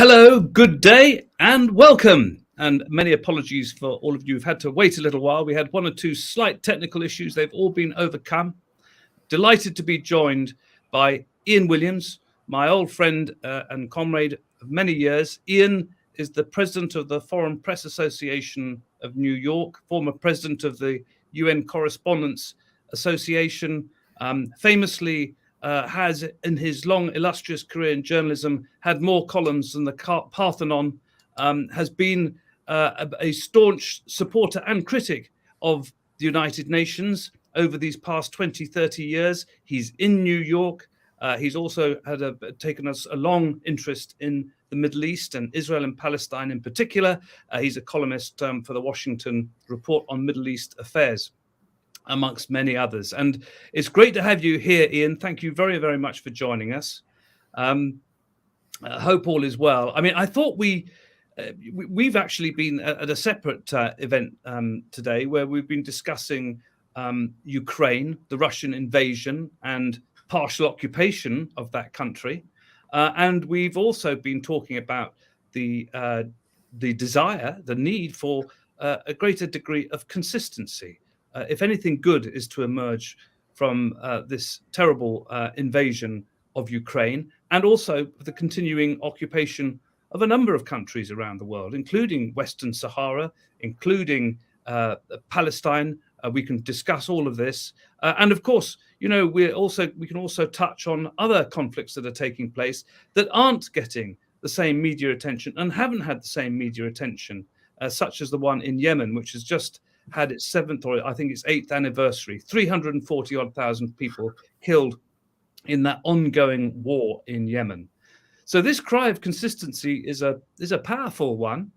Hello, good day, and welcome. And many apologies for all of you who've had to wait a little while. We had one or two slight technical issues. They've all been overcome. Delighted to be joined by Ian Williams, my old friend and comrade of many years. Ian is the president of the Foreign Press Association of New York, former president of the UN Correspondents Association, famously has, in his long, illustrious career in journalism, had more columns than the Parthenon, has been a staunch supporter and critic of the United Nations over these past 20, 30 years. He's in New York. He's also taken us a long interest in the Middle East and Israel and Palestine in particular. He's a columnist for the Washington Report on Middle East Affairs, amongst many others. And it's great to have you here, Ian. Thank you very, very much for joining us. I hope all is well. I mean, I thought we've actually been at a separate event today where we've been discussing Ukraine, the Russian invasion and partial occupation of that country. And we've also been talking about the desire, the need for a greater degree of consistency. If anything good is to emerge from this terrible invasion of Ukraine, and also the continuing occupation of a number of countries around the world, including Western Sahara, including Palestine. We can discuss all of this. And of course, you know, we can also touch on other conflicts that are taking place that aren't getting the same media attention and haven't had the same media attention, such as the one in Yemen, which has just had its 7th, or I think its 8th anniversary. 340,000 people killed in that ongoing war in Yemen. So this cry of consistency is a powerful one.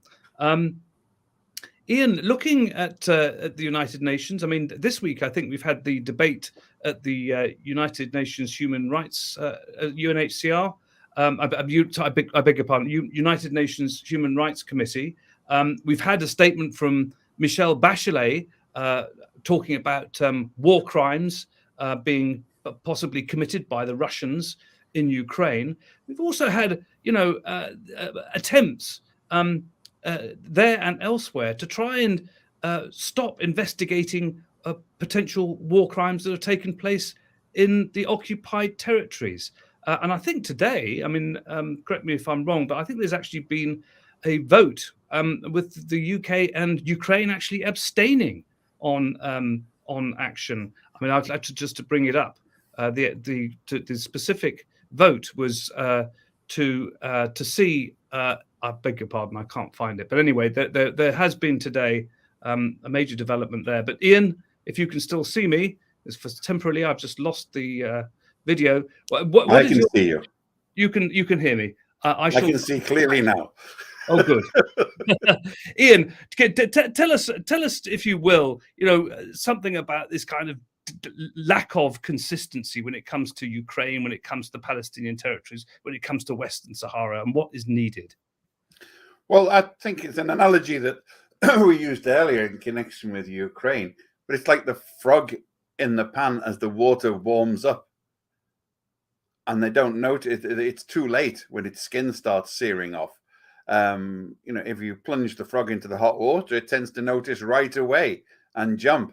Ian, looking at the United Nations, I mean, this week I think we've had the debate at the United Nations Human Rights, UNHCR. I beg your pardon, United Nations Human Rights Committee. We've had a statement from Michelle Bachelet talking about war crimes being possibly committed by the Russians in Ukraine. We've also had, you know, attempts there and elsewhere to try and stop investigating potential war crimes that have taken place in the occupied territories. And I think today, I mean, correct me if I'm wrong, but I think there's actually been a vote with the UK and Ukraine actually abstaining on action. I mean, I'd like to bring it up. The specific vote was to see. I beg your pardon, I can't find it. But anyway, there has been today a major development there. But Ian, if you can still see me, it's for temporarily. I've just lost the video. What I can see you. You can hear me. I can see clearly now. Oh, good. Ian, tell us, if you will, you know, something about this kind of lack of consistency when it comes to Ukraine, when it comes to the Palestinian territories, when it comes to Western Sahara, and what is needed. Well, I think it's an analogy that we used earlier in connection with Ukraine, but it's like the frog in the pan as the water warms up. And they don't notice it's too late when its skin starts searing off. You know, if you plunge the frog into the hot water, it tends to notice right away and jump.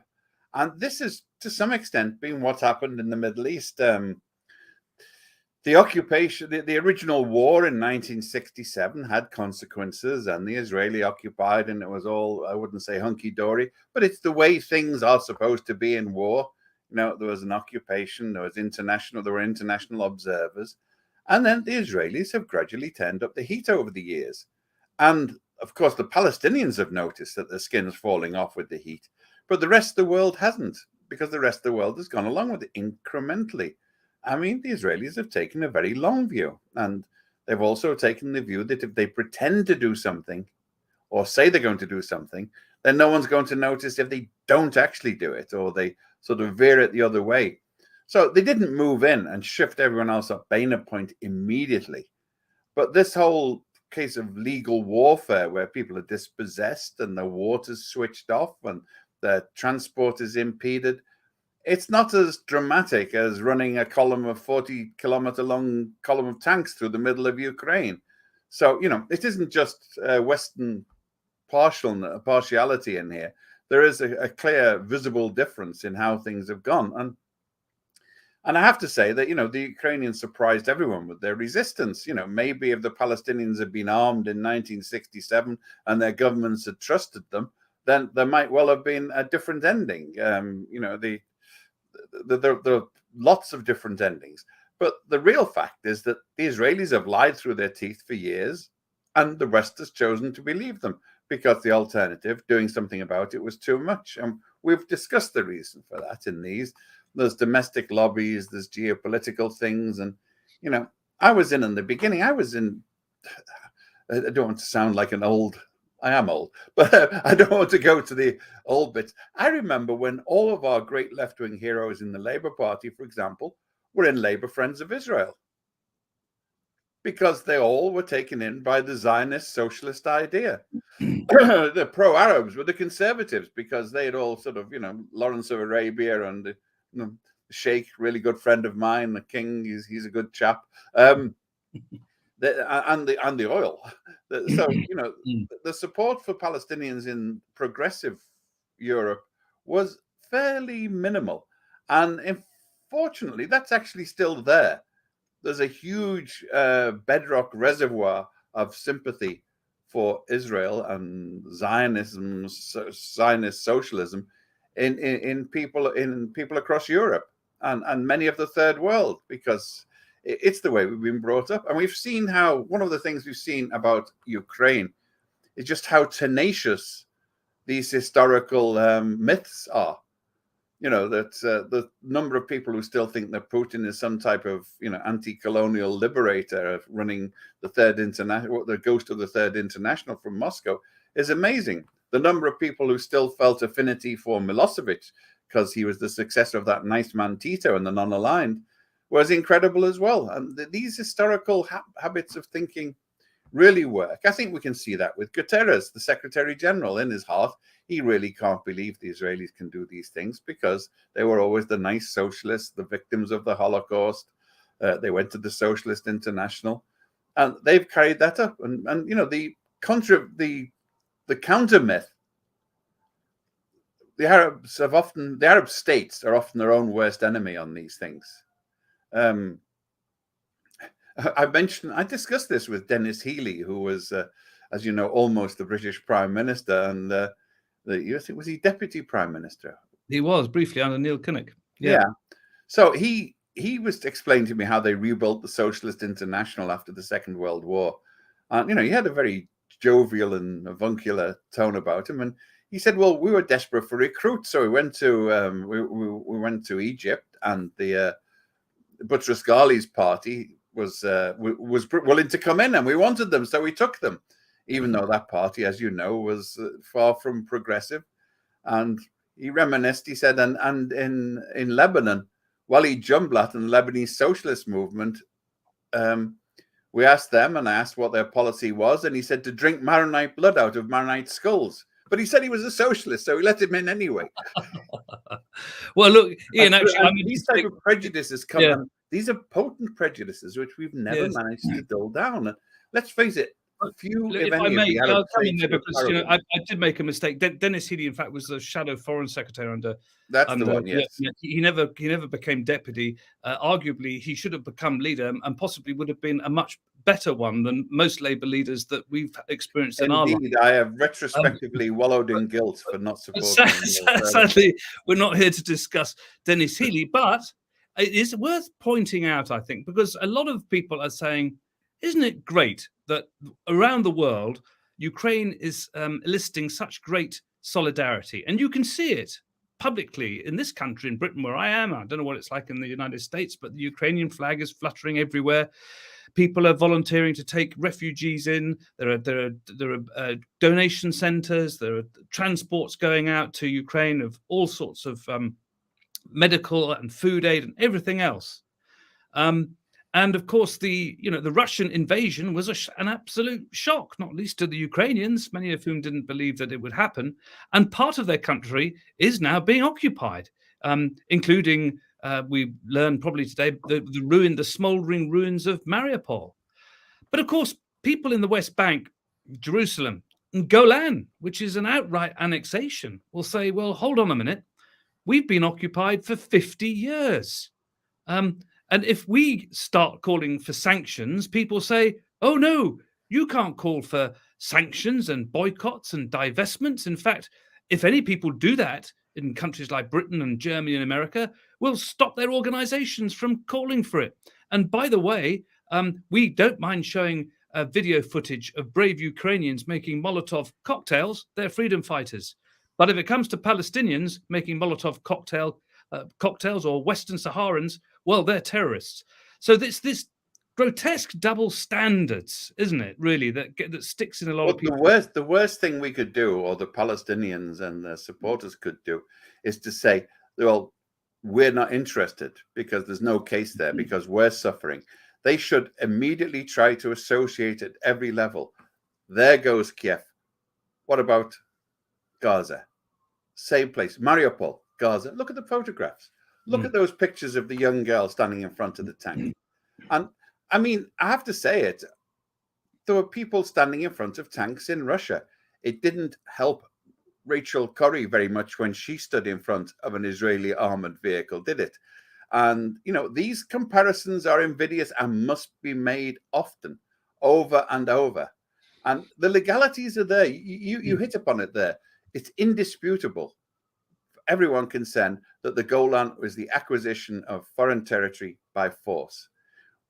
And this is, to some extent, been what happened in the Middle East. The occupation, the original war in 1967 had consequences, and the Israeli occupied, and it was all, I wouldn't say hunky-dory, but it's the way things are supposed to be in war. You know, there was an occupation, there were international observers, and then the Israelis have gradually turned up the heat over the years. And of course, the Palestinians have noticed that their skin's falling off with the heat, but the rest of the world hasn't, because the rest of the world has gone along with it incrementally. I mean, the Israelis have taken a very long view, and they've also taken the view that if they pretend to do something or say they're going to do something, then no one's going to notice if they don't actually do it, or they sort of veer it the other way. So they didn't move in and shift everyone else up Boehner point immediately. But this whole case of legal warfare, where people are dispossessed and the water's switched off and their transport is impeded, it's not as dramatic as running a column of 40-kilometer long column of tanks through the middle of Ukraine. So, it isn't just Western partiality in here. There is a clear, visible difference in how things have gone. And I have to say that, the Ukrainians surprised everyone with their resistance. Maybe if the Palestinians had been armed in 1967 and their governments had trusted them, then there might well have been a different ending. There are lots of different endings. But the real fact is that the Israelis have lied through their teeth for years, and the West has chosen to believe them because the alternative, doing something about it, was too much. And we've discussed the reason for that in these. There's domestic lobbies, there's geopolitical things. And, I was in the beginning, I don't want to sound like I am old, but I don't want to go to the old bits. I remember when all of our great left-wing heroes in the Labour Party, for example, were in Labour Friends of Israel, because they all were taken in by the Zionist socialist idea. The pro-Arabs were the conservatives, because they had all sort of, Lawrence of Arabia and the Sheikh, really good friend of mine, the king, he's a good chap, and the oil. So, the support for Palestinians in progressive Europe was fairly minimal. And unfortunately, that's actually still there. There's a huge bedrock reservoir of sympathy for Israel and Zionism, Zionist socialism in people across Europe and many of the third world, because it's the way we've been brought up. And we've seen how one of the things we've seen about Ukraine is just how tenacious these historical myths are. That the number of people who still think that Putin is some type of, anti-colonial liberator running the ghost of the Third International from Moscow is amazing. The number of people who still felt affinity for Milosevic because he was the successor of that nice man Tito and the non-aligned was incredible as well. And these historical habits of thinking really work. I think we can see that with Guterres, the Secretary General. In his heart, he really can't believe the Israelis can do these things, because they were always the nice socialists, the victims of the Holocaust. They went to the Socialist International, and they've carried that up. And the counter myth. The Arab states are often their own worst enemy on these things. I discussed this with Dennis Healey, who was, as you know, almost the British Prime Minister, and was he Deputy Prime Minister? He was briefly under Neil Kinnock. Yeah. So he was explaining to me how they rebuilt the Socialist International after the Second World War. And, he had a very jovial and avuncular tone about him. And he said, well, we were desperate for recruits. So we went to Egypt, and the Boutros Ghali's party was willing to come in, and we wanted them, so we took them, even though that party, as you know, was far from progressive. And he reminisced, he said, and in Lebanon, Walid Jumblat and the Lebanese socialist movement, we asked them, and I asked what their policy was, and he said to drink Maronite blood out of Maronite skulls. But he said he was a socialist, so we let him in anyway. Well, look, Ian, actually, these type of prejudices come. Yeah. These are potent prejudices which we've never managed to dull down. And let's face it, if I may, I'll come in there, because I did make a mistake. Dennis Healey, in fact, was the shadow foreign secretary under. That's the one. Yes, he never became deputy. Arguably, he should have become leader, and possibly would have been a much better one than most Labour leaders that we've experienced in our life. I have retrospectively wallowed in guilt for not supporting. Sadly, we're not here to discuss Dennis Healey, but it is worth pointing out, I think, because a lot of people are saying, isn't it great that around the world, Ukraine is eliciting such great solidarity? And you can see it publicly in this country, in Britain, where I am. I don't know what it's like in the United States, but the Ukrainian flag is fluttering everywhere. People are volunteering to take refugees in. There are donation centres. There are transports going out to Ukraine of all sorts of medical and food aid and everything else. And of course, the Russian invasion was an absolute shock, not least to the Ukrainians, many of whom didn't believe that it would happen. And part of their country is now being occupied, including, we learned probably today, the smouldering ruins of Mariupol. But of course, people in the West Bank, Jerusalem, and Golan, which is an outright annexation, will say, well, hold on a minute. We've been occupied for 50 years. And if we start calling for sanctions, people say, oh, no, you can't call for sanctions and boycotts and divestments. In fact, if any people do that in countries like Britain and Germany and America, we'll stop their organizations from calling for it. And by the way, we don't mind showing video footage of brave Ukrainians making Molotov cocktails. They're freedom fighters. But if it comes to Palestinians making Molotov cocktails or Western Saharans, well, they're terrorists. So this grotesque double standards, isn't it, really, that sticks in a lot of people. The worst thing we could do, or the Palestinians and their supporters could do, is to say, well, we're not interested because there's no case there, because we're suffering. They should immediately try to associate at every level. There goes Kiev. What about Gaza? Same place. Mariupol, Gaza. Look at the photographs. Look at those pictures of the young girl standing in front of the tank. And I mean, I have to say it, there were people standing in front of tanks in Russia. It didn't help Rachel Corrie very much when she stood in front of an Israeli armored vehicle, did it? And, you know, these comparisons are invidious and must be made often, over and over. And the legalities are there. You hit upon it there. It's indisputable for everyone concerned that the Golan was the acquisition of foreign territory by force.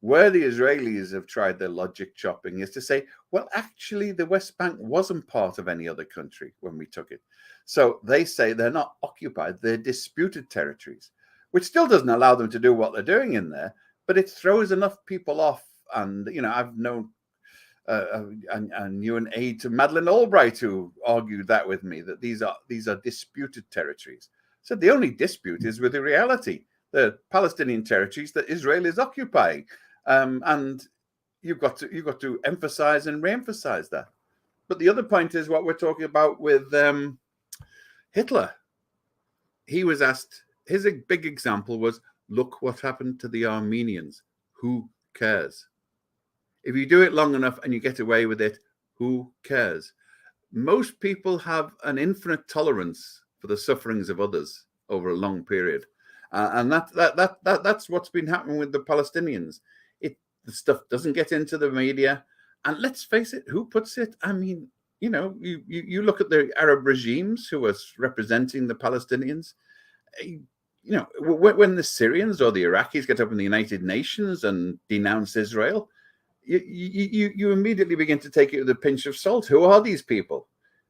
Where the Israelis have tried their logic chopping is to say, well, actually, the West Bank wasn't part of any other country when we took it. So they say they're not occupied, they're disputed territories, which still doesn't allow them to do what they're doing in there, but it throws enough people off. And, you know, I've known and knew an aide to Madeleine Albright who argued that with me, that these are disputed territories. So the only dispute is with the reality, the Palestinian territories that Israel is occupying. And you've got to emphasize and re-emphasize that. But the other point is what we're talking about with Hitler. He was asked, his big example was, look what happened to the Armenians. Who cares? If you do it long enough and you get away with it, who cares? Most people have an infinite tolerance for the sufferings of others over a long period. And that's what's been happening with the Palestinians. The stuff doesn't get into the media. And let's face it, who puts it? I mean, you know, you look at the Arab regimes who are representing the Palestinians. You know, when the Syrians or the Iraqis get up in the United Nations and denounce Israel, you immediately begin to take it with a pinch of salt. Who are these people?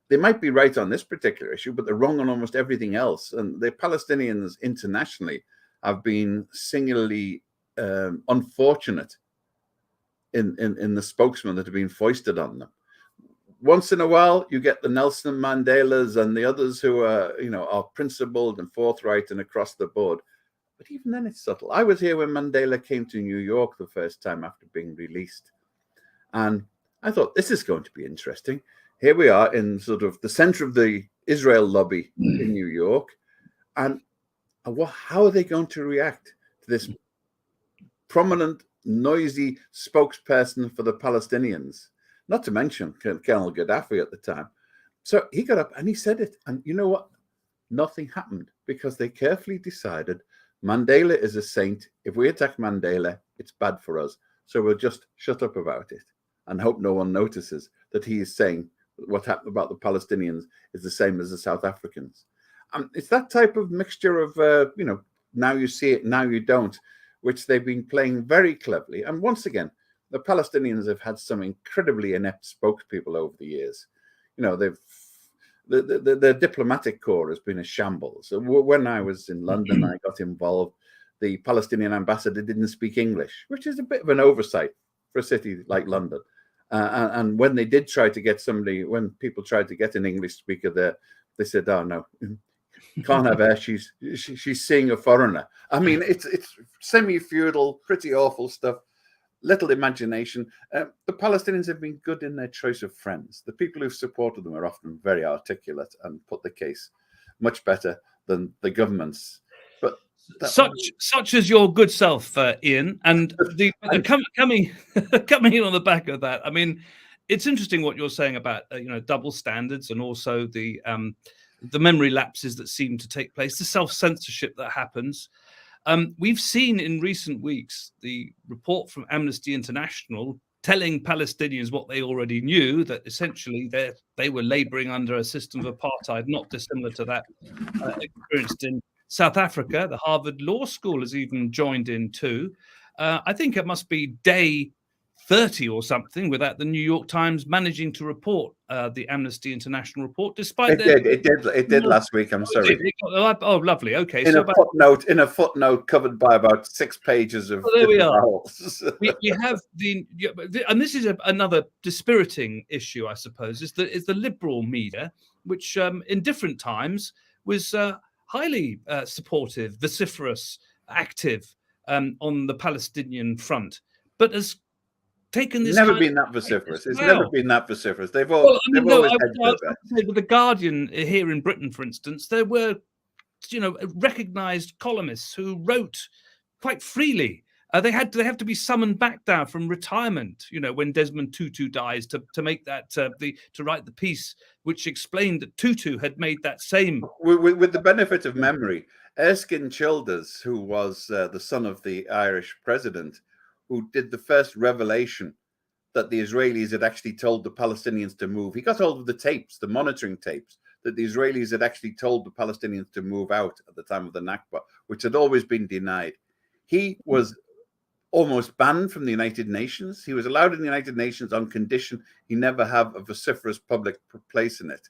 They might be right on this particular issue, but they're wrong on almost everything else. And the Palestinians internationally have been singularly unfortunate in the spokesmen that have been foisted on them. Once in a while, you get the Nelson Mandelas and the others who are, you know, are principled and forthright and across the board. But even then, it's subtle. I was here when Mandela came to New York the first time after being released. And I thought, this is going to be interesting. Here we are in sort of the center of the Israel lobby in New York. And how are they going to react to this prominent, noisy spokesperson for the Palestinians? Not to mention Colonel Gaddafi at the time. So he got up and he said it. And you know what? Nothing happened because they carefully decided Mandela is a saint. If we attack Mandela, it's bad for us. So we'll just shut up about it and hope no one notices that he is saying what happened about the Palestinians is the same as the South Africans. It's that type of mixture of, you know, now you see it, now you don't, which they've been playing very cleverly. And once again, the Palestinians have had some incredibly inept spokespeople over the years. You know, the diplomatic corps has been a shambles. So when I was in London, I got involved. The Palestinian ambassador didn't speak English, which is a bit of an oversight for a city like London. And when they did try to get somebody, when people tried to get an English speaker there, they said, "Oh no, can't have her. She's seeing a foreigner." I mean, it's semi-feudal, pretty awful stuff. Little imagination. The Palestinians have been good in their choice of friends. The people who've supported them are often very articulate and put the case much better than the governments. But Such as your good self, Ian, and coming in on the back of that. I mean, it's interesting what you're saying about double standards, and also the memory lapses that seem to take place, the self-censorship that happens. We've seen in recent weeks the report from Amnesty International telling Palestinians what they already knew, that essentially they were laboring under a system of apartheid, not dissimilar to that experienced in South Africa. The Harvard Law School has even joined in too. I think it must be day 30 or something without the New York Times managing to report the Amnesty International report, despite it did last week. I'm sorry. Oh, lovely. Okay. In a footnote covered by about 6 pages of. There we are. we have and this is another dispiriting issue, I suppose, is the liberal media, which in different times was highly supportive, vociferous, active on the Palestinian front, but as taken this. Never been that vociferous. It's never been that vociferous. They've always with the Guardian here in Britain, for instance, there were, recognised columnists who wrote quite freely. They have to be summoned back down from retirement, when Desmond Tutu dies, to make that to write the piece which explained that Tutu had made that same. With the benefit of memory, Erskine Childers, who was the son of the Irish president, who did the first revelation that the Israelis had actually told the Palestinians to move. He got hold of the tapes, the monitoring tapes, that the Israelis had actually told the Palestinians to move out at the time of the Nakba, which had always been denied. He was almost banned from the United Nations. He was allowed in the United Nations on condition he never have a vociferous public place in it.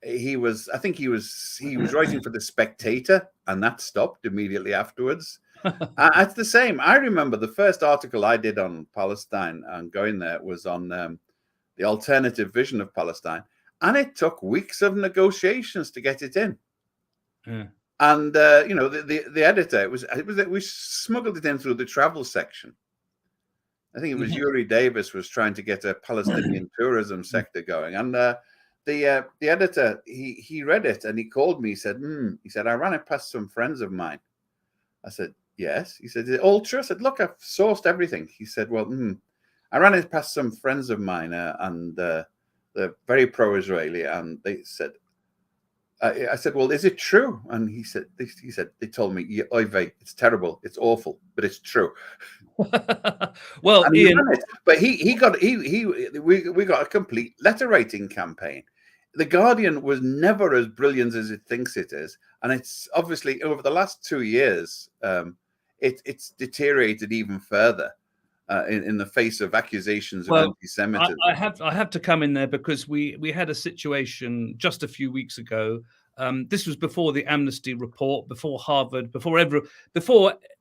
He was writing for The Spectator, and that stopped immediately afterwards. It's the same. I remember the first article I did on Palestine and going there was on the alternative vision of Palestine, and it took weeks of negotiations to get it in. Yeah. And the editor, we smuggled it in through the travel section. I think it was Yuri Davis was trying to get a Palestinian tourism sector going, and the editor he read it and he called me. He said, I ran it past some friends of mine. I said, yes. He said, is it all true? I said, look, I've sourced everything. He said, well, I ran it past some friends of mine, and they're very pro-Israeli, and they said, I said, well, is it true? And he said, they told me, it's terrible, it's awful, but it's true. Well, and Ian, but we got a complete letter writing campaign. The Guardian was never as brilliant as it thinks it is, and it's obviously over the last 2 years, it's deteriorated even further in the face of accusations of anti-Semitism. I have to come in there because we had a situation just a few weeks ago. This was before the Amnesty report, before Harvard, before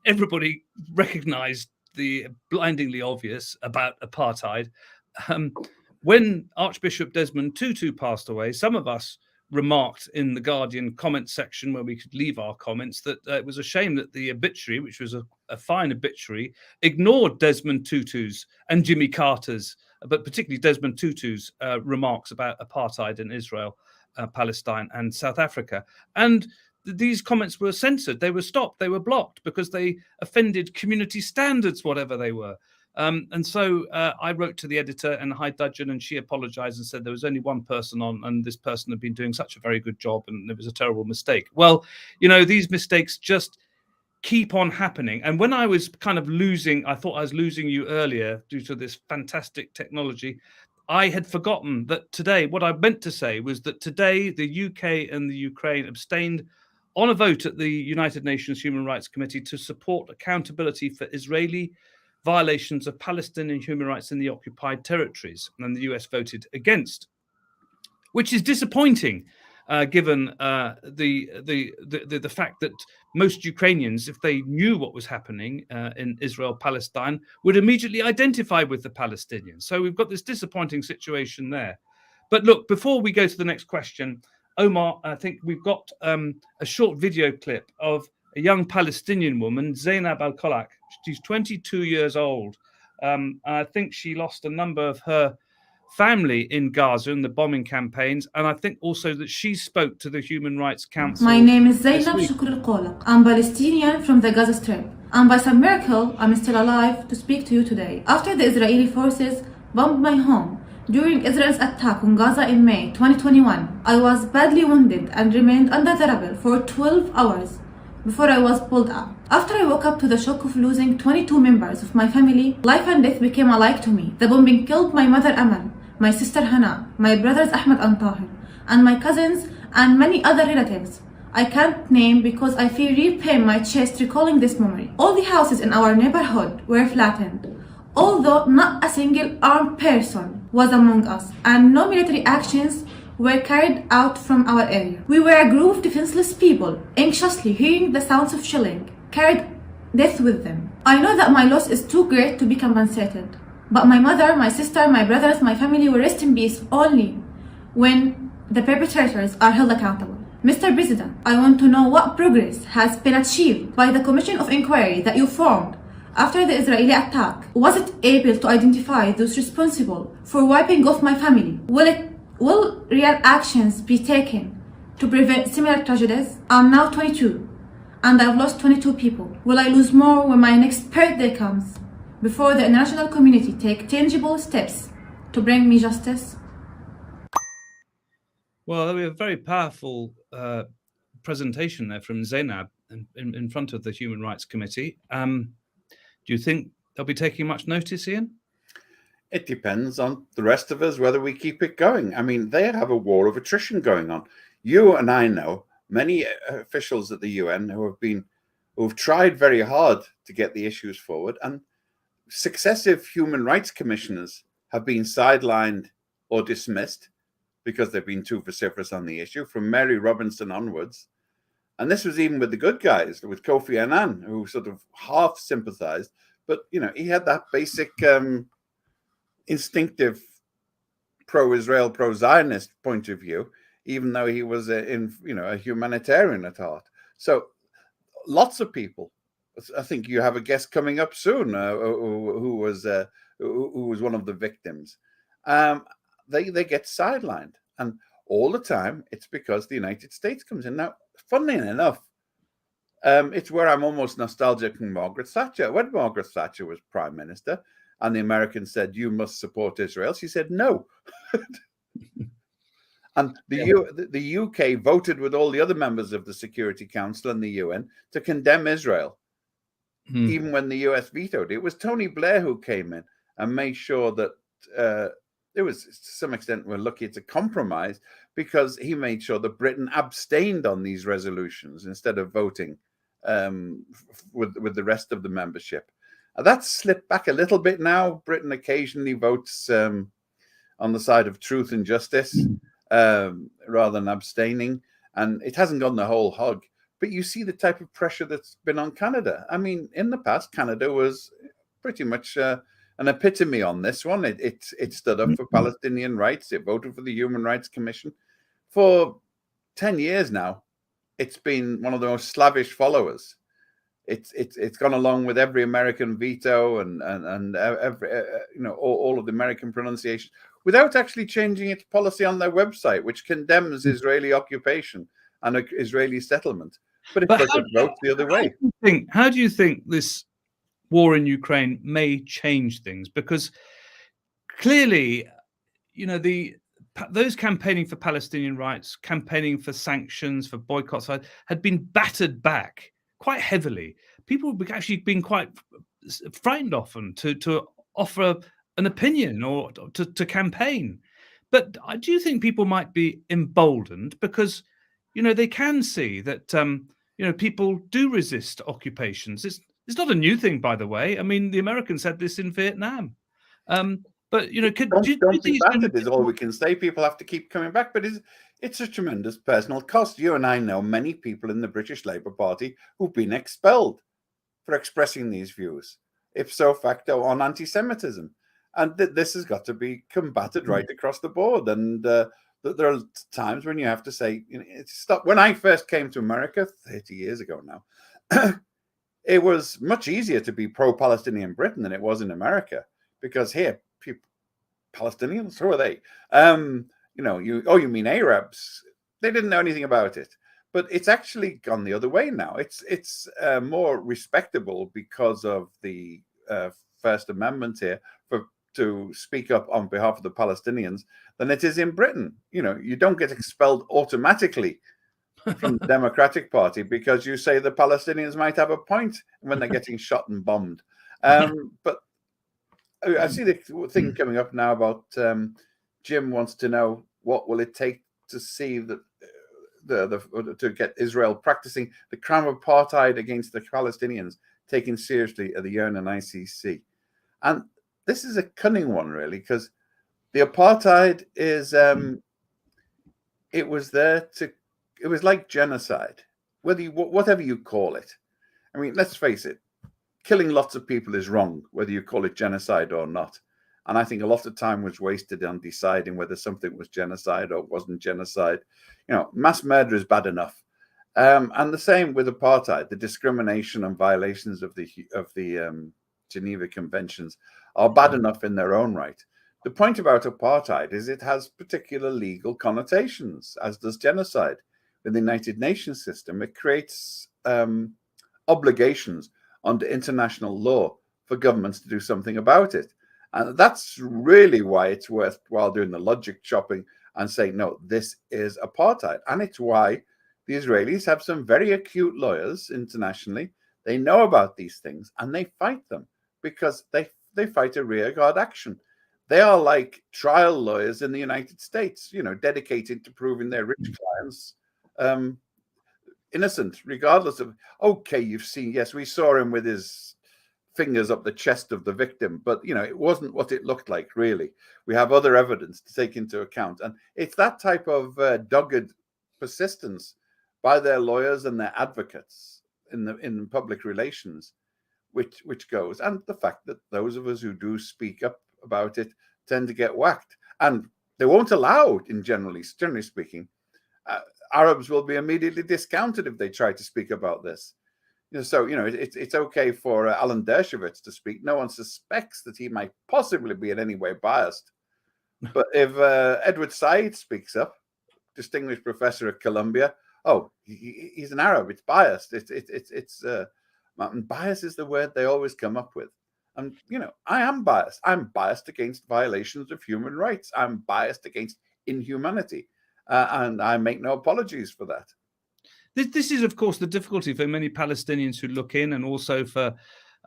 everybody recognised the blindingly obvious about apartheid. When Archbishop Desmond Tutu passed away, some of us remarked in the Guardian comment section where we could leave our comments that it was a shame that the obituary, which was a fine obituary, ignored Desmond Tutu's and Jimmy Carter's, but particularly Desmond Tutu's remarks about apartheid in Israel, Palestine and South Africa. And these comments were censored. They were stopped. They were blocked because they offended community standards, whatever they were. And so I wrote to the editor and High Dudgeon, and she apologized and said there was only one person on, and this person had been doing such a very good job, and it was a terrible mistake. Well, these mistakes just keep on happening. And when I was kind of I thought I was losing you earlier due to this fantastic technology, I had forgotten that today, what I meant to say was that today the UK and the Ukraine abstained on a vote at the United Nations Human Rights Committee to support accountability for Israeli violations of Palestinian human rights in the occupied territories, and the US voted against, which is disappointing, given the fact that most Ukrainians, if they knew what was happening in Israel Palestine, would immediately identify with the Palestinians. So we've got this disappointing situation there. But look, before we go to the next question, Omar, I think we've got a short video clip of a young Palestinian woman, Zainab al-Qalaq. She's 22 years old. I think she lost a number of her family in Gaza and the bombing campaigns, and I think also that she spoke to the Human Rights Council. My name is Zainab al-Qalaq. I'm Palestinian from the Gaza Strip. And by some miracle, I'm still alive to speak to you today. After the Israeli forces bombed my home during Israel's attack on Gaza in May 2021, I was badly wounded and remained under the rubble for 12 hours before I was pulled out. After I woke up to the shock of losing 22 members of my family, life and death became alike to me. The bombing killed my mother Amal, my sister Hana, my brothers Ahmed and Tahir, and my cousins and many other relatives I can't name because I feel real pain in my chest recalling this memory. All the houses in our neighborhood were flattened, although not a single armed person was among us, and no military actions were carried out from our area. We were a group of defenseless people, anxiously hearing the sounds of shelling, carried death with them. I know that my loss is too great to be compensated, but my mother, my sister, my brothers, my family will rest in peace only when the perpetrators are held accountable. Mr. President, I want to know what progress has been achieved by the Commission of Inquiry that you formed after the Israeli attack. Was it able to identify those responsible for wiping off my family? Will real actions be taken to prevent similar tragedies? I'm now 22 and I've lost 22 people. Will I lose more when my next birthday comes before the international community take tangible steps to bring me justice? Well, that was a very powerful presentation there from Zainab in front of the Human Rights Committee. Do you think they'll be taking much notice, Ian? It depends on the rest of us whether we keep it going. I mean, they have a war of attrition going on. You and I know many officials at the UN who've tried very hard to get the issues forward, and successive human rights commissioners have been sidelined or dismissed because they've been too vociferous on the issue, from Mary Robinson onwards. And this was even with the good guys, with Kofi Annan, who sort of half sympathized, but he had that basic instinctive pro-Israel, pro-Zionist point of view, even though he was a humanitarian at heart. So lots of people, I think you have a guest coming up soon who was one of the victims. They get sidelined, and all the time it's because the United States comes in. Now, funnily enough, it's where I'm almost nostalgic from Margaret Thatcher. When Margaret Thatcher was Prime Minister and the Americans said, "You must support Israel," she said no. And the UK voted with all the other members of the Security Council and the UN to condemn Israel, even when the US vetoed it. It was Tony Blair who came in and made sure that it was, to some extent, we're lucky it's a compromise, because he made sure that Britain abstained on these resolutions instead of voting with the rest of the membership. That's slipped back a little bit now. Britain occasionally votes on the side of truth and justice rather than abstaining, and it hasn't gone the whole hog. But you see the type of pressure that's been on Canada. I mean, in the past, Canada was pretty much an epitome on this one. It stood up for Palestinian rights. It voted for the Human Rights Commission. For 10 years now, it's been one of the most slavish followers. It's gone along with every American veto and every all of the American pronunciation, without actually changing its policy on their website, which condemns Israeli occupation and Israeli settlement. But it votes the other way. How do you think this war in Ukraine may change things? Because clearly, those campaigning for Palestinian rights, campaigning for sanctions, for boycotts, had been battered back quite heavily. People have actually been quite frightened often to offer an opinion or to campaign. But do you think people might be emboldened because, they can see that, people do resist occupations? It's not a new thing, by the way. I mean, the Americans had this in Vietnam. But don't be battered is all we can say. People have to keep coming back, but it's a tremendous personal cost. You and I know many people in the British Labour Party who've been expelled for expressing these views, ipso facto, on anti-Semitism, and this has got to be combated right across the board. And there are times when you have to say, stop. When I first came to America 30 years ago now, it was much easier to be pro-Palestinian Britain than it was in America, because here Palestinians? Who are they? You mean Arabs? They didn't know anything about it. But it's actually gone the other way now. It's more respectable because of the First Amendment here to speak up on behalf of the Palestinians than it is in Britain. You don't get expelled automatically from the Democratic Party because you say the Palestinians might have a point when they're getting shot and bombed. But I see the thing coming up now about Jim wants to know what will it take to see that to get Israel practicing the crime of apartheid against the Palestinians taken seriously at the UN and ICC. And this is a cunning one, really, because the apartheid is it was like genocide, whatever you call it. I mean, let's face it, killing lots of people is wrong, whether you call it genocide or not. And I think a lot of time was wasted on deciding whether something was genocide or wasn't genocide. Mass murder is bad enough. And the same with apartheid. The discrimination and violations of the Geneva Conventions are bad enough in their own right. The point about apartheid is it has particular legal connotations, as does genocide. With the United Nations system, it creates obligations under international law for governments to do something about it. And that's really why it's worthwhile doing the logic chopping and saying, no, this is apartheid. And it's why the Israelis have some very acute lawyers internationally. They know about these things and they fight them because they fight a rearguard action. They are like trial lawyers in the United States, dedicated to proving their rich clients innocent, regardless of, okay, you've seen, yes, we saw him with his fingers up the chest of the victim, but it wasn't what it looked like, really. We have other evidence to take into account. And it's that type of dogged persistence by their lawyers and their advocates in public relations which goes, and the fact that those of us who do speak up about it tend to get whacked, and they won't allow, generally speaking, Arabs will be immediately discounted if they try to speak about this. So it's okay for Alan Dershowitz to speak. No one suspects that he might possibly be in any way biased. But if Edward Said speaks up, distinguished professor at Columbia, he's an Arab. It's biased. Bias is the word they always come up with. And I am biased. I'm biased against violations of human rights. I'm biased against inhumanity, and I make no apologies for that. This is, of course, the difficulty for many Palestinians who look in, and also for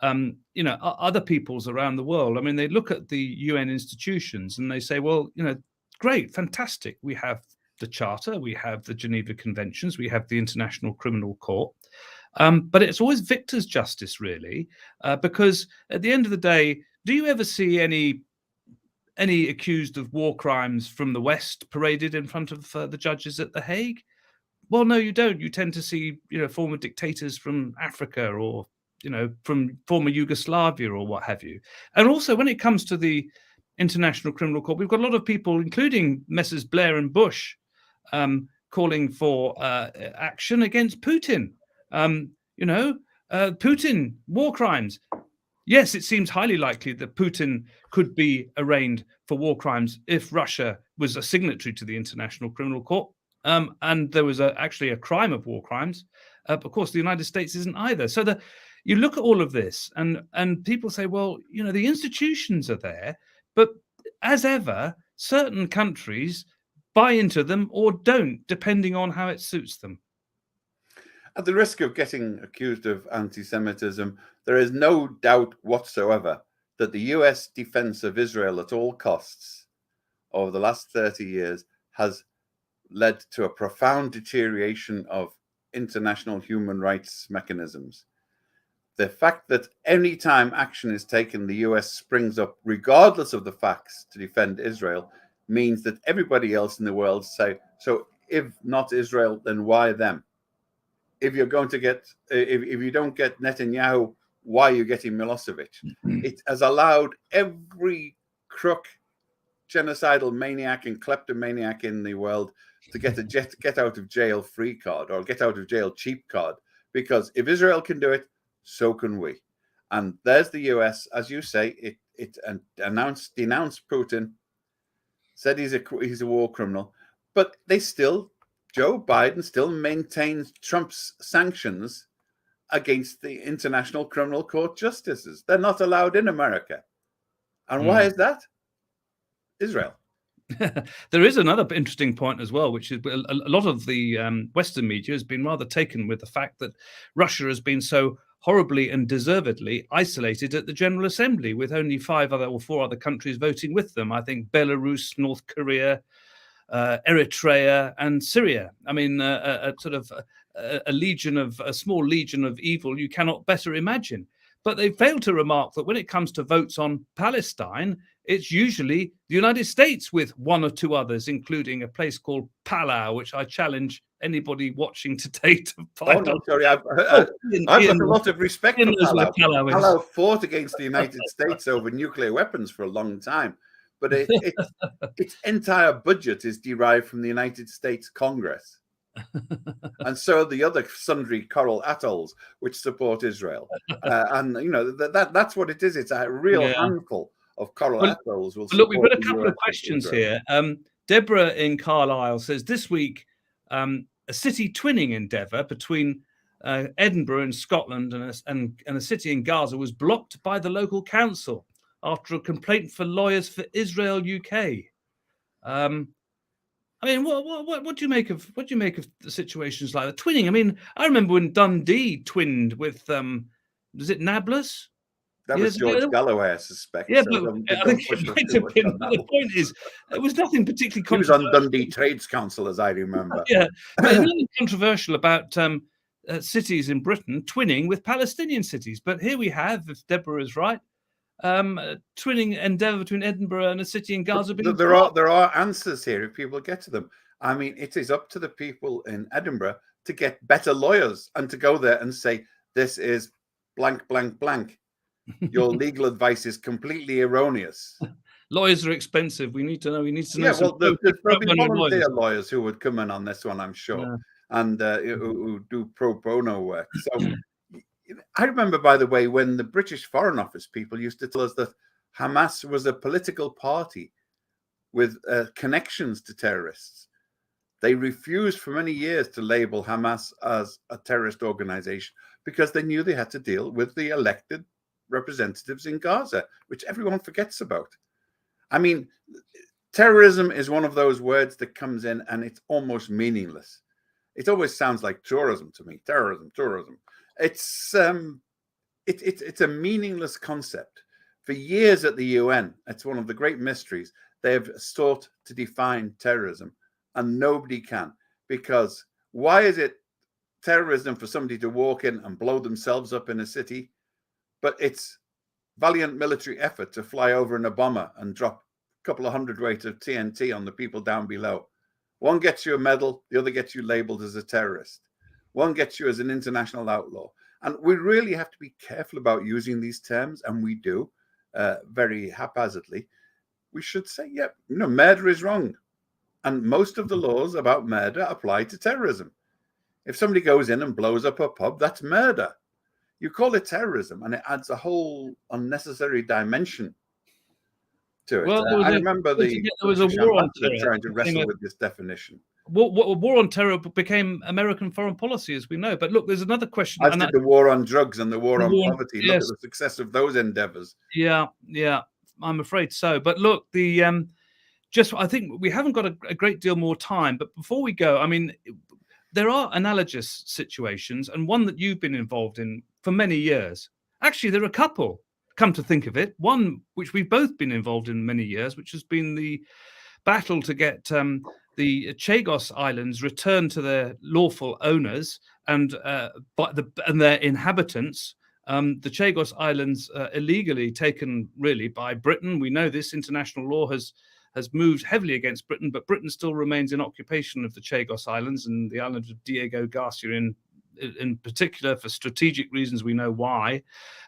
other peoples around the world. I mean, they look at the UN institutions and they say, well, great, fantastic. We have the Charter, we have the Geneva Conventions, we have the International Criminal Court. But it's always victor's justice, really, because at the end of the day, do you ever see any accused of war crimes from the West paraded in front of the judges at The Hague? Well, no, you don't. You tend to see, former dictators from Africa or, from former Yugoslavia or what have you. And also, when it comes to the International Criminal Court, we've got a lot of people, including Messrs. Blair and Bush, calling for action against Putin. Putin, war crimes. Yes, it seems highly likely that Putin could be arraigned for war crimes if Russia was a signatory to the International Criminal Court. And there was actually a crime of war crimes. Of course, the United States isn't either. So you look at all of this and people say, well, the institutions are there, but as ever, certain countries buy into them or don't, depending on how it suits them. At the risk of getting accused of anti-Semitism, there is no doubt whatsoever that the US defense of Israel at all costs over the last 30 years has led to a profound deterioration of international human rights mechanisms. The fact that any time action is taken, the US springs up, regardless of the facts, to defend Israel, means that everybody else in the world say, so if not Israel, then why them? If you're going to get, if you don't get Netanyahu, why are you getting Milosevic? It has allowed every crook, genocidal maniac and kleptomaniac in the world to get a get out of jail free card or get out of jail cheap card, because if Israel can do it, so can we. And there's the US, as you say, it denounced Putin said he's a war criminal, but Joe Biden still maintains Trump's sanctions against the International Criminal Court justices. They're not allowed in America. And why is that? Israel. There is another interesting point as well, which is a lot of the Western media has been rather taken with the fact that Russia has been so horribly and deservedly isolated at the General Assembly, with only 4 other countries voting with them. I think Belarus, North Korea, Eritrea, and Syria. I mean, a small legion of evil you cannot better imagine. But they fail to remark that when it comes to votes on Palestine, it's usually the United States with 1 or 2 others, including a place called Palau, which I challenge anybody watching today to find out. Sorry, I've got a lot of respect for Palau. Palau fought against the United States over nuclear weapons for a long time, but its entire budget is derived from the United States Congress. And so the other sundry coral atolls which support Israel, and that's what it is. It's a real handful of coral atolls. Look, we've got a couple of questions here. Deborah in Carlisle says this week a city twinning endeavour between Edinburgh in Scotland and a city in Gaza was blocked by the local council after a complaint for Lawyers for Israel UK. I mean, what do you make of the situations like that? Twinning. I mean, I remember when Dundee twinned with was it Nablus? That was George Galloway, I suspect. Yeah, but I think it might have been. The point is, it was nothing particularly controversial. He was on Dundee Trades Council, as I remember. Yeah, nothing controversial about cities in Britain twinning with Palestinian cities. But here we have, if Deborah is right, twinning endeavour between Edinburgh and a city in Gaza. There are answers here if people get to them. I mean, it is up to the people in Edinburgh to get better lawyers and to go there and say, this is blank, blank, blank. Your legal advice is completely erroneous. Lawyers are expensive. We need to know. Yeah, well, there'll be volunteer lawyers who would come in on this one, I'm sure, and who do pro bono work. So I remember, by the way, when the British Foreign Office people used to tell us that Hamas was a political party with connections to terrorists. They refused for many years to label Hamas as a terrorist organization because they knew they had to deal with the elected representatives in Gaza, which everyone forgets about. I mean, terrorism is one of those words that comes in and it's almost meaningless. It always sounds like tourism to me. Tourism. It's a meaningless concept. For years at the UN, it's one of the great mysteries. They have sought to define terrorism, and nobody can. Because why is it terrorism for somebody to walk in and blow themselves up in a city, but it's valiant military effort to fly over in a bomber and drop a couple of hundredweight of TNT on the people down below? One gets you a medal, the other gets you labeled as a terrorist. One gets you as an international outlaw. And we really have to be careful about using these terms, and we do very haphazardly. We should say, murder is wrong. And most of the laws about murder apply to terrorism. If somebody goes in and blows up a pub, that's murder. You call it terrorism, and it adds a whole unnecessary dimension to it. Well, I remember there was a war on terror trying to wrestle with this definition. War on terror became American foreign policy, as we know. But look, there's another question. As did the war on drugs and the war on poverty. Look at the success of those endeavors. Yeah, I'm afraid so. But look, I think we haven't got a great deal more time. But before we go, I mean, there are analogous situations, and one that you've been involved in for many years. Actually, there are a couple, come to think of it. One, which we've both been involved in many years, which has been the battle to get the Chagos Islands returned to their lawful owners and their inhabitants. The Chagos Islands illegally taken really by Britain. We know this. International law has moved heavily against Britain, but Britain still remains in occupation of the Chagos Islands and the island of Diego Garcia in particular, for strategic reasons. We know why,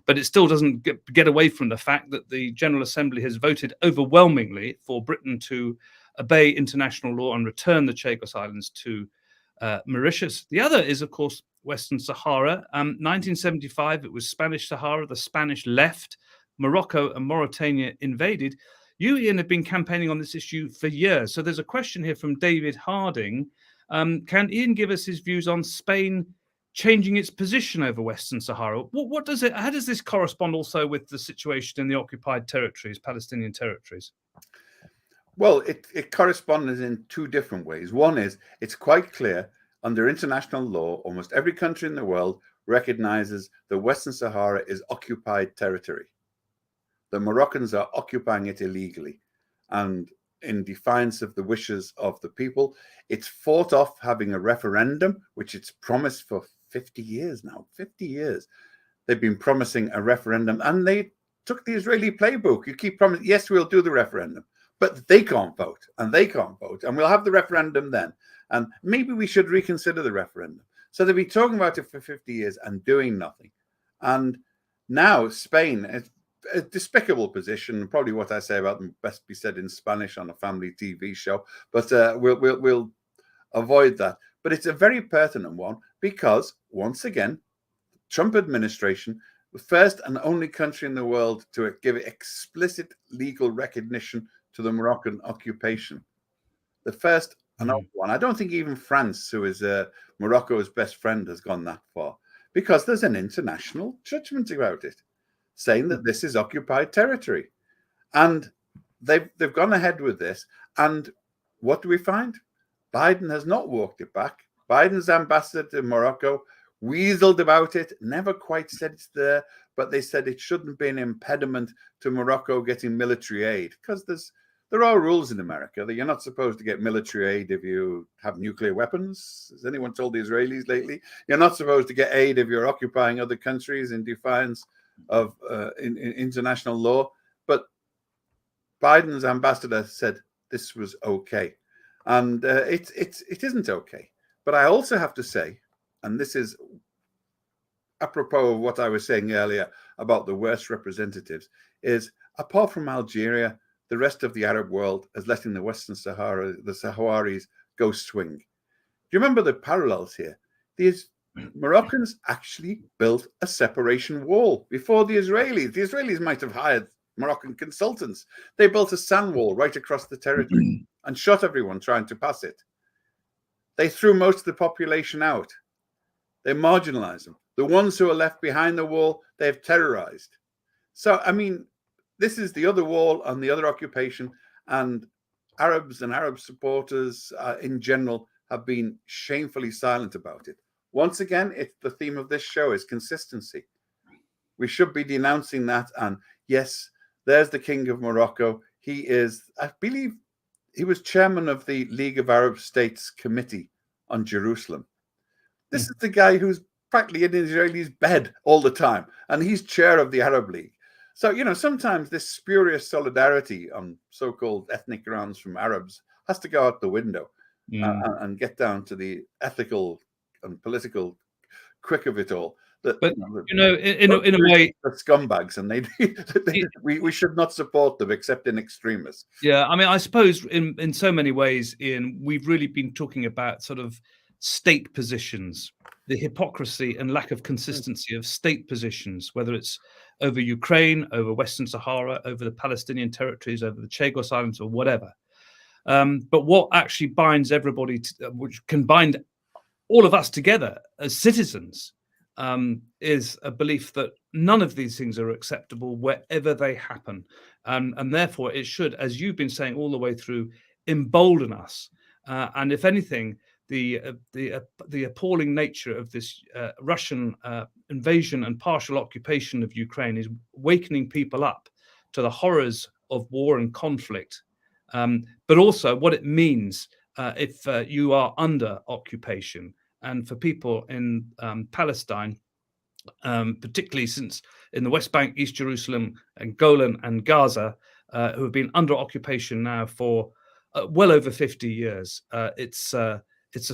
but it still doesn't get away from the fact that the General Assembly has voted overwhelmingly for Britain to obey international law and return the Chagos Islands to Mauritius. The other is, of course, Western Sahara. 1975, it was Spanish Sahara. The Spanish left. Morocco and Mauritania invaded. You, Ian, have been campaigning on this issue for years. So there's a question here from David Harding. Can Ian give us his views on Spain changing its position over Western Sahara? How does this correspond also with the situation in the occupied territories, Palestinian territories? Well, it corresponds in two different ways. One is it's quite clear under international law, almost every country in the world recognizes that Western Sahara is occupied territory. The Moroccans are occupying it illegally and in defiance of the wishes of the people. It's fought off having a referendum, which it's promised for 50 years now. 50 years. They've been promising a referendum, and they took the Israeli playbook. You keep promising, yes, we'll do the referendum, but they can't vote, and they can't vote, and we'll have the referendum then. And maybe we should reconsider the referendum. So they've been talking about it for 50 years and doing nothing. And now Spain, is a despicable position. Probably what I say about them best be said in Spanish on a family TV show, but we'll avoid that. But it's a very pertinent one because, once again, Trump administration, the first and only country in the world to give explicit legal recognition to the Moroccan occupation. The first and only one. I don't think even France, who is Morocco's best friend, has gone that far, because there's an international judgment about it, saying that this is occupied territory. And they've gone ahead with this. And what do we find? Biden has not walked it back. Biden's ambassador to Morocco weaseled about it, never quite said it's there, but they said it shouldn't be an impediment to Morocco getting military aid, because there are rules in America that you're not supposed to get military aid if you have nuclear weapons. Has anyone told the Israelis lately? You're not supposed to get aid if you're occupying other countries in defiance of in international law. But Biden's ambassador said this was okay, and it isn't okay. But I also have to say, and this is apropos of what I was saying earlier about the worst representatives, is apart from Algeria, the rest of the Arab world is letting the Western Sahara, the Saharis, go swing. Do you remember the parallels here? These Moroccans actually built a separation wall before the Israelis. The Israelis might have hired Moroccan consultants. They built a sand wall right across the territory and shot everyone trying to pass it. They threw most of the population out. They marginalized them. The ones who are left behind the wall, they've terrorized. So, I mean, this is the other wall on the other occupation, and Arabs and Arab supporters in general have been shamefully silent about it. Once again, it's the theme of this show is consistency. We should be denouncing that. And yes, there's the King of Morocco. He is, I believe, he was chairman of the League of Arab States Committee on Jerusalem. This is the guy who's practically in Israeli's bed all the time, and he's chair of the Arab League. So, you know, sometimes this spurious solidarity on so-called ethnic grounds from Arabs has to go out the window and get down to the ethical and political quick of it all. But you know, in a way, the scumbags, and we should not support them except in extremists. Yeah, I mean, I suppose in so many ways, Ian, we've really been talking about sort of state positions, the hypocrisy and lack of consistency of state positions, whether it's over Ukraine, over Western Sahara, over the Palestinian territories, over the Chagos Islands, or whatever. But what actually binds everybody, which can bind all of us together as citizens, is a belief that none of these things are acceptable wherever they happen. And therefore, it should, as you've been saying all the way through, embolden us. And if anything, the appalling nature of this Russian invasion and partial occupation of Ukraine is wakening people up to the horrors of war and conflict, but also what it means if you are under occupation. And for people in Palestine, particularly since in the West Bank, East Jerusalem, and Golan and Gaza, who have been under occupation now for well over 50 years, it's a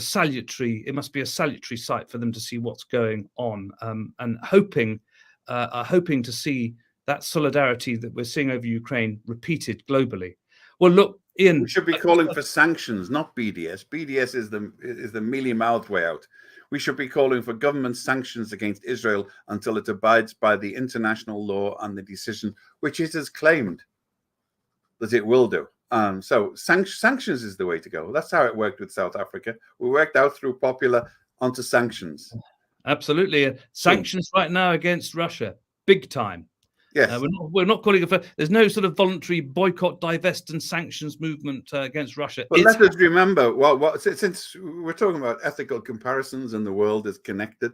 salutary. It must be a salutary sight for them to see what's going on, and hoping to see that solidarity that we're seeing over Ukraine repeated globally. Well, look, Ian, we should be calling for sanctions, not BDS. BDS is the mealy-mouthed way out. We should be calling for government sanctions against Israel until it abides by the international law and the decision which it has claimed. that it will do. So sanctions is the way to go. That's how it worked with South Africa. We worked out through popular onto sanctions. Absolutely. Sanctions right now against Russia, big time. Yes. We're not calling it for, there's no sort of voluntary boycott, divest and sanctions movement against Russia. But let us remember, since we're talking about ethical comparisons and the world is connected,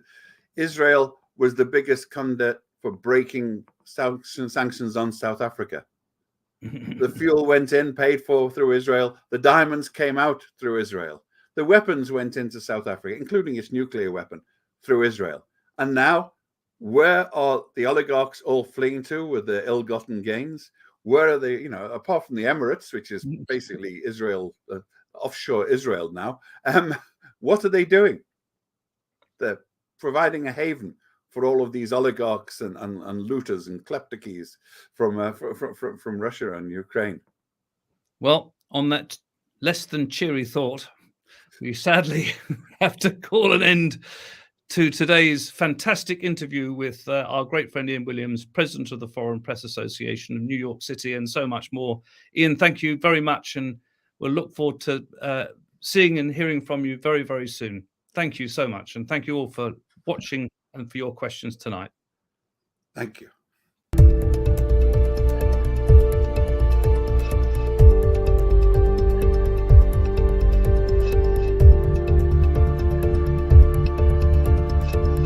Israel was the biggest conduit for breaking sanctions on South Africa. The fuel went in, paid for through Israel. The diamonds came out through Israel. The weapons went into South Africa, including its nuclear weapon, through Israel. And now, where are the oligarchs all fleeing to with their ill-gotten gains? Where are they, apart from the Emirates, which is basically Israel, offshore Israel now, what are they doing? They're providing a haven for all of these oligarchs and looters and kleptocrates from Russia and Ukraine. Well, on that less than cheery thought, we sadly have to call an end to today's fantastic interview with our great friend Ian Williams, president of the Foreign Press Association of New York City, and so much more. Ian, thank you very much, and we'll look forward to seeing and hearing from you very, very soon. Thank you so much, and thank you all for watching and for your questions tonight. Thank you.